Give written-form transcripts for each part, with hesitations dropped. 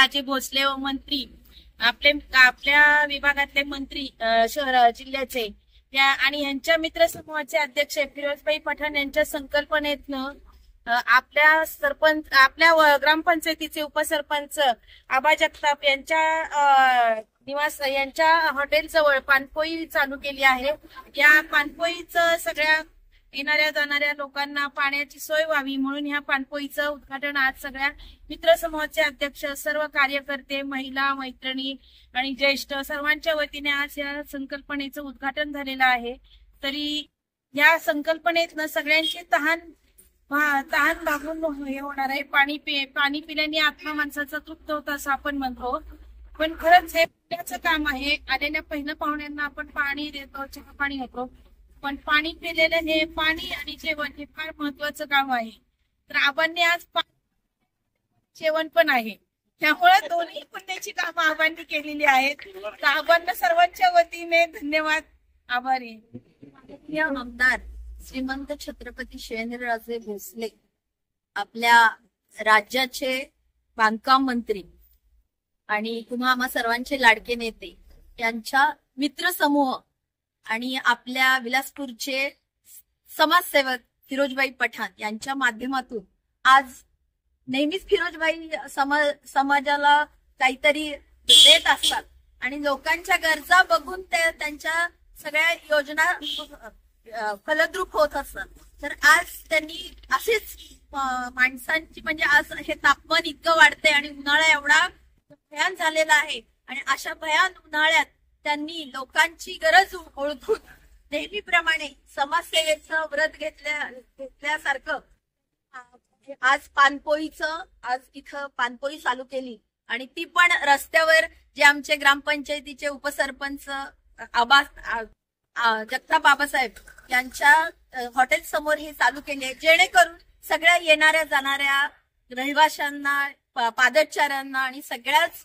राजे भोसले व मंत्री आपल्या विभागातले मंत्री शहर जिल्ह्याचे त्या आणि यांच्या मित्रसमूहाचे अध्यक्ष फिरोजभाई पठाण यांच्या संकल्पनेतनं आपल्या ग्रामपंचायतीचे उपसरपंच आबा जगताप यांच्या हॉटेल जवळ पानपोई चालू केली आहे। या पानपोईचं सगळ्या येणाऱ्या जाणाऱ्या लोकांना पाण्याची सोय व्हावी म्हणून ह्या पानपोईचं उद्घाटन आज सगळ्या मित्रसमूहाचे अध्यक्ष, सर्व कार्यकर्ते, महिला, मैत्रिणी आणि ज्येष्ठ सर्वांच्या वतीने आज या संकल्पनेचं उद्घाटन झालेलं आहे। तरी या संकल्पनेतनं सगळ्यांची तहान भागून हे होणार आहे। पाणी पिल्याने आत्मा माणसाचा तृप्त होता असं आपण म्हणतो, पण खरंच हे पुण्याचं काम आहे। आलेल्या पहिल्या पाहुण्यांना आपण पाणी देतो, चहा पाणी होतो, पण पाणी पिलेलं हे पाणी आणि जेवण हे फार महत्वाचं काम आहे। तर आबांनी आज जेवण पण आहे, त्यामुळे दोन्ही पुण्याची कामं आबांनी केलेली आहेत। तर आबांना सर्वांच्या वतीने धन्यवाद, आभारी। आमदार श्रीमंत छत्रपती शिवेंद्रराजे भोसले आपल्या राज्याचे बांधकाम मंत्री आणि तुम्हा आम्हा सर्वांचे लाडके नेते यांच्या मित्रसमूह आणि आपल्या विलासपूरचे समाजसेवक फिरोजभाई पठाण यांच्या माध्यमातून आज नेहमीच फिरोजभाई समाजाला काहीतरी देत असतात आणि लोकांच्या गरजा बघून ते त्यांच्या सगळ्या योजना फलद्रूप होत असतात। तर आज त्यांनी असेच माणसांची म्हणजे आज हे तापमान इतकं वाढते आणि उन्हाळा एवढा भयान झालेला आहे आणि अशा भयान उन्हाळ्यात त्यांनी लोकांची गरज ओळखून नेहमीप्रमाणे समाजसेवेचं व्रत घेतल्यासारखं आज इथं पानपोई चालू केली आणि ती पण रस्त्यावर जे आमचे ग्रामपंचायतीचे उपसरपंच जगताप बाबासाहेब यांच्या हॉटेल समोर हे चालू केले, जेणेकरून सगळ्या येणाऱ्या जाणाऱ्या रहिवाशांना, पादचाऱ्यांना आणि सगळ्याच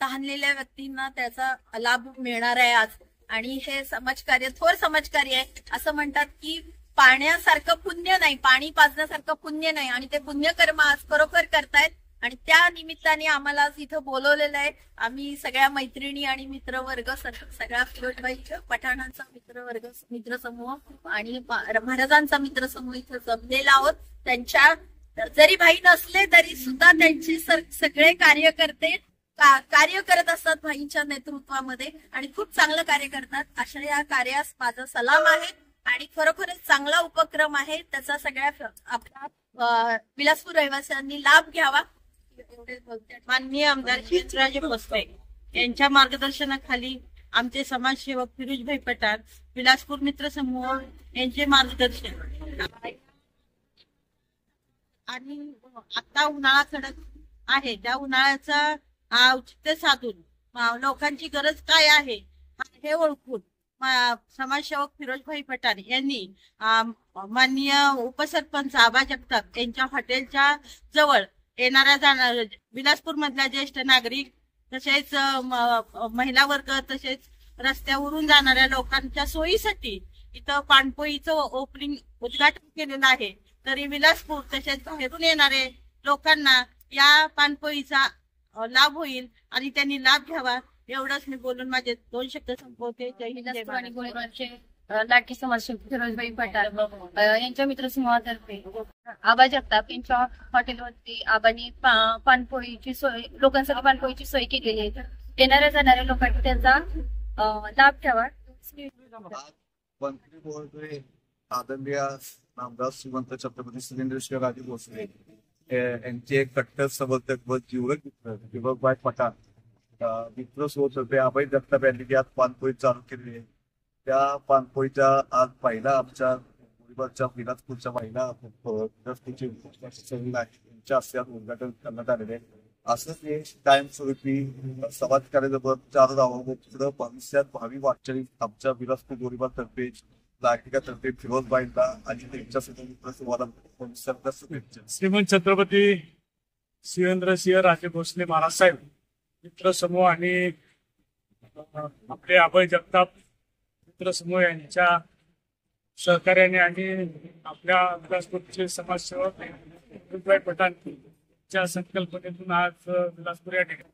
तहानलेल्या व्यक्तींना त्याचा लाभ मिळणार आहे आज। आणि हे समाजकार्य थोर समाजकार्य आहे। असं म्हणतात की पाण्यासारखं पुण्य नाही, पाणी पाजण्यासारखं पुण्य नाही आणि ते पुण्यकर्म आज खरोखर करतायत आणि त्या निमित्ताने आम्हाला इथं बोलवलेलं आहे। आम्ही सगळ्या मैत्रिणी आणि मित्रवर्ग, सगळ्या फिरोजभाई पठाणांचा मित्रसमूह आणि महाराजांचा मित्रसमूह इथं जमलेला आहोत। त्यांच्या जरी भाई नसले तरी सुद्धा त्यांचे सगळे कार्यकर्ते कार्य करत असतात भाईंच्या नेतृत्वामध्ये आणि खूप चांगलं कार्य करतात। अशा या कार्यास माझा सलाम आहे आणि खरोखरच चांगला उपक्रम आहे, त्याचा सगळ्या आपल्या विलासपूर रहिवाशांनी लाभ घ्यावा। माननीय आमदार शिवेंद्रराजे भोसले यांच्या मार्गदर्शनाखाली आमचे समाजसेवक फिरोजभाई पठाण, विलासपूर मित्रसमूह यांचे मार्गदर्शन आणि आता उन्हाळा कडक आहे, त्या उन्हाळ्याचा औचित्य साधून लोकांची गरज काय आहे हे ओळखून समाजसेवक फिरोजभाई पठाण यांनी माननीय उपसरपंच आबा जगताप यांच्या हॉटेलच्या जवळ येणाऱ्या जाणाऱ्या विलासपूर मधल्या ज्येष्ठ नागरिक तसेच महिला वर्ग तसेच रस्त्यावरून जाणाऱ्या लोकांच्या सोयीसाठी इथं पानपोईचं उद्घाटन केलेलं आहे। तरी विलासपूर तसेच बाहेरून येणारे लोकांना या पानपोईचा लाभ होईल आणि त्यांनी लाभ घ्यावा, एवढंच मी बोलून माझे 2 शब्द संपवते। जय हिंद, जय भारत। लाडके समाजसेवक फिरोजभाई पठाण यांच्या मित्रसमूहातर्फे आबा जगताप यांच्या हॉटेलवरती आबांनी पानपोईची सोय, लोकांसाठी पानपोईची सोय केलेली आहे। येणाऱ्या जाणाऱ्या लोकांनी त्यांचा लाभ घ्यावा। मंत्री महोदय आदरणीय आमदार श्रीमंत छत्रपती शिवेंद्रराजे भोसले यांचे कट्टर समर्थक व जीवलग मित्र फिरोजभाई पठाण मित्र सोबत आबाई जगताप यांनी आज पानपोई चालू केली आहे। त्या पानपोईच्या आज पहिला आमच्या विलासपूरच्या महिला यांच्या हस्ते उद्घाटन करण्यात आलेले आहे। असंच हे कायमस्वरूपी समाजकार्य चालू राहावं, पुढे भविष्यात भावी वाटचाली आमच्या विलासपूर गोळीबार तर्फे नागरिकातर्फे फिरोजभाईंना आणि त्यांच्या श्रीमंत छत्रपती शिवेंद्रसिंह राजे भोसले महाराज साहेब मित्रसमूह आणि आपले आबाई जगताप मित्रसमूह यांच्या सहकार्याने आणि आपल्या विलासपूरचे समाजसेवक फिरोजभाई पठाण च्या संकल्पनेतून आज विलासपूर या ठिकाणी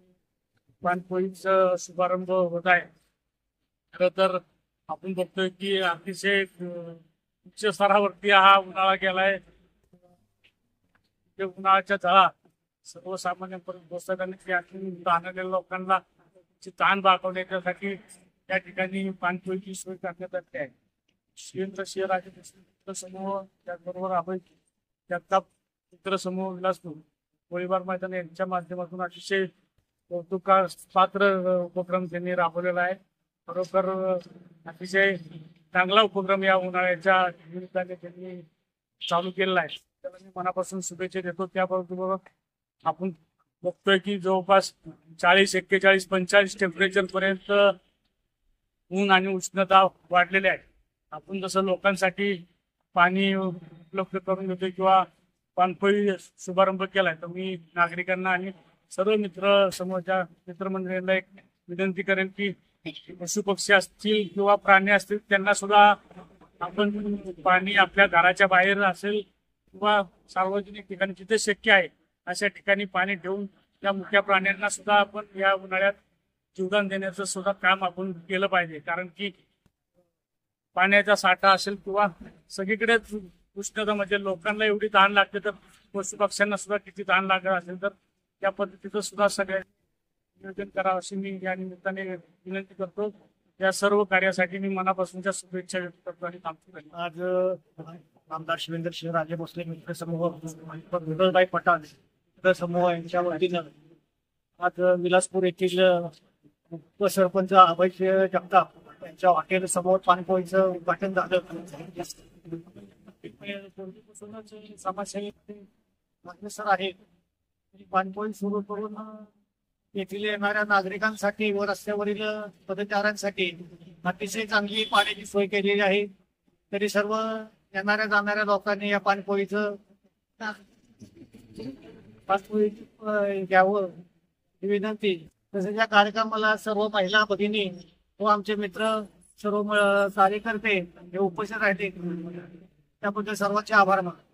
पाणपोईचा शुभारंभ होत आहे. खरं तर आपण बघतोय की अतिशय उच्च स्तरावरती हा उन्हाळा गेलाय. उन्हाळ्याच्या झळा सर्वसामान्यांपर्यंत पोहोचतात आणि त्यातून ताणलेल्या लोकांना ताण भागवण्यासाठी या ठिकाणी पाणपोईची सोय करण्यात आली आहे. शिवेंद्रसिंहराजे मित्र समूह, त्याचबरोबर अभय जगताप मित्र समूह विलासपूर, गोळीबार मैदान यांच्या माध्यमातून अतिशय कौतुकापात्र उपक्रम त्यांनी राबवलेला आहे. खरोखर अतिशय चांगला उपक्रम या उन्हाळ्याच्या निमित्ताने त्यांनी चालू केलेला आहे. त्याला मी मनापासून शुभेच्छा देतो. त्याबरोबर आपण बघतोय की जवळपास 40, 41, 45 टेम्परेचर पर्यंत ऊन आणि उष्णता वाढलेली आहे. आपण जसं लोकांसाठी पाणी उपलब्ध करून देतोय किंवा पाणपोई शुभारंभ केलाय, तर मी नागरिकांना आणि सर्व मित्र समूहाच्या मित्रमंडळींना एक विनंती करेन की पशु पक्षी असतील किंवा प्राणी असतील त्यांना सुद्धा आपण पाणी आपल्या घराच्या बाहेर असेल किंवा सार्वजनिक ठिकाणी जिथे शक्य आहे अशा ठिकाणी पाणी ठेवून त्या मुख्य प्राण्यांना सुद्धा आपण या उन्हाळ्यात जीवदान देण्याचं सुद्धा काम आपण केलं पाहिजे. कारण की पाण्याचा साठा असेल किंवा सगळीकडेच उष्णता म्हणजे लोकांना एवढी तहान लागते, तर पशु पक्ष्यांना सुद्धा किती तहान लागत असेल तर त्या पद्धतीचं सुद्धा सगळ्यांनी नियोजन करावं अशी मी या निमित्ताने विनंती करतो. या सर्व कार्यासाठी मी मनापासूनच्या शुभेच्छा व्यक्त करतो आणि थांबतो. आज आमदार शिवेंद्रसिंहराजे भोसले मित्र समूह, विठ्ठलभाई पठाण मित्र समूह यांच्या वतीनं आज विलासपूर येथील उपसरपंच अभय जगताप यांच्या हॉटेल समोर पाणपोईचं उद्घाटन झालं. पूर्वीपासूनच समाजसेवी अग्रेसर आहे. पाणपोई सुरू करून येथील येणाऱ्या नागरिकांसाठी व रस्त्यावरील पदचाऱ्यांसाठी अतिशय चांगली पाण्याची सोय केलेली आहे. तरी सर्व येणाऱ्या जाणाऱ्या लोकांनी या पाणपोईचं घ्यावं ही विनंती. तसेच या कार्यक्रमाला सर्व महिला भगिनी व आमचे मित्र सर्व कार्यकर्ते हे उपस्थित राहिले, त्याबद्दल सर्वांचे आभार मानतो.